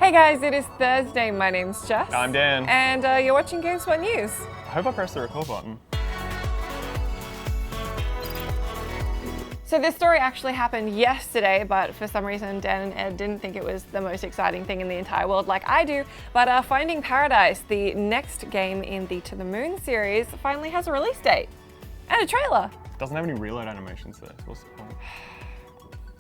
Hey guys, it is Thursday. My name's Jess. I'm Dan. And you're watching GameSpot News. I hope I pressed the record button. So this story actually happened yesterday, but for some reason Dan and Ed didn't think it was the most exciting thing in the entire world like I do. But Finding Paradise, the next game in the To the Moon series, finally has a release date. And a trailer. Doesn't have any reload animations though. What's the point?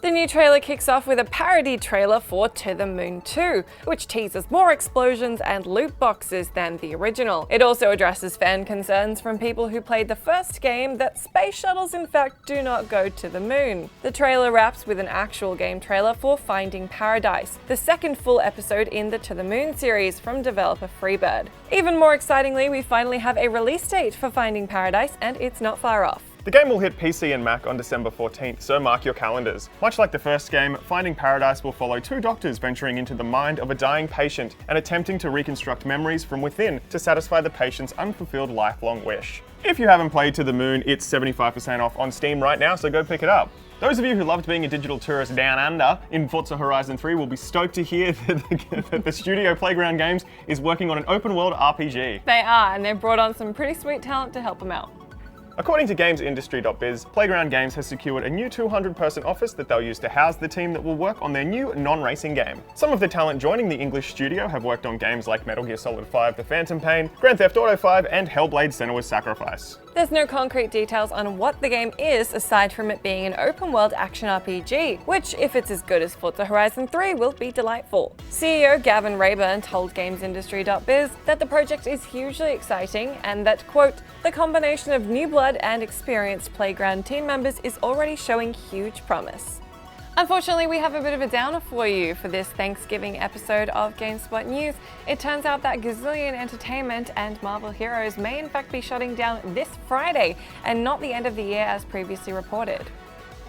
The new trailer kicks off with a parody trailer for To the Moon 2, which teases more explosions and loot boxes than the original. It also addresses fan concerns from people who played the first game that space shuttles in fact do not go to the moon. The trailer wraps with an actual game trailer for Finding Paradise, the second full episode in the To the Moon series from developer Freebird. Even more excitingly, we finally have a release date for Finding Paradise, and it's not far off. The game will hit PC and Mac on December 14th, so mark your calendars. Much like the first game, Finding Paradise will follow two doctors venturing into the mind of a dying patient and attempting to reconstruct memories from within to satisfy the patient's unfulfilled lifelong wish. If you haven't played To the Moon, it's 75% off on Steam right now, so go pick it up. Those of you who loved being a digital tourist down under in Forza Horizon 3 will be stoked to hear that the studio Playground Games is working on an open-world RPG. They are, and they've brought on some pretty sweet talent to help them out. According to GamesIndustry.biz, Playground Games has secured a new 200-person office that they'll use to house the team that will work on their new non-racing game. Some of the talent joining the English studio have worked on games like Metal Gear Solid 5: The Phantom Pain, Grand Theft Auto 5, and Hellblade: Senua's Sacrifice. There's no concrete details on what the game is aside from it being an open-world action RPG, which, if it's as good as Forza Horizon 3, will be delightful. CEO Gavin Rayburn told GamesIndustry.biz that the project is hugely exciting and that, quote, the combination of new blood and experienced Playground team members is already showing huge promise. Unfortunately, we have a bit of a downer for you for this Thanksgiving episode of GameSpot News. It turns out that Gazillion Entertainment and Marvel Heroes may in fact be shutting down this Friday and not the end of the year as previously reported.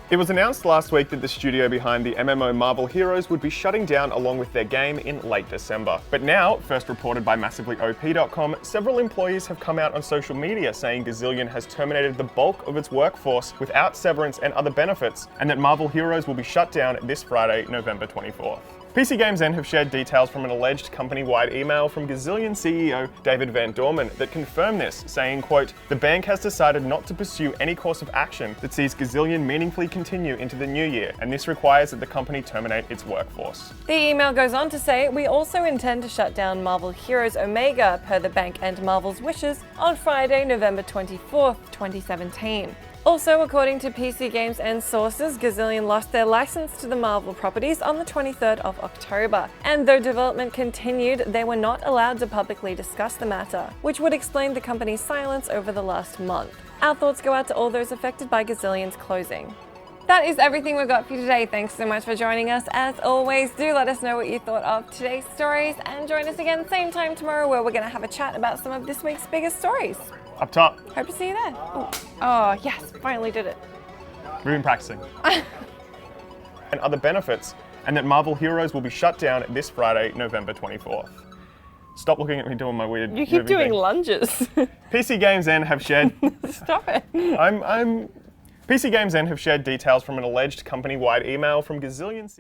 It was announced last week that the studio behind the MMO Marvel Heroes would be shutting down along with their game in late December. But now, first reported by MassivelyOP.com, several employees have come out on social media saying Gazillion has terminated the bulk of its workforce without severance and other benefits, and that Marvel Heroes will be shut down this Friday, November 24th. PC Games N have shared details from an alleged company-wide email from Gazillion CEO David Van Dorman that confirm this, saying, quote, the bank has decided not to pursue any course of action that sees Gazillion meaningfully continue into the new year, and this requires that the company terminate its workforce. The email goes on to say, we also intend to shut down Marvel Heroes Omega per the bank and Marvel's wishes on Friday, November 24th, 2017. Also, according to PC Games and sources, Gazillion lost their license to the Marvel properties on the 23rd of October, and though development continued, they were not allowed to publicly discuss the matter, which would explain the company's silence over the last month. Our thoughts go out to all those affected by Gazillion's closing. That is everything we've got for you today. Thanks so much for joining us. As always, do let us know what you thought of today's stories, and join us again same time tomorrow where we're going to have a chat about some of this week's biggest stories. Up top. Hope to see you there. Ooh. Oh, yes, finally did it. We've been practicing. And other benefits, and that Marvel Heroes will be shut down this Friday, November 24th. Stop looking at me doing my weird You keep doing thing. lunges. PC Games N have shared... Stop it. PC Games N have shared details from an alleged company-wide email from Gazillion...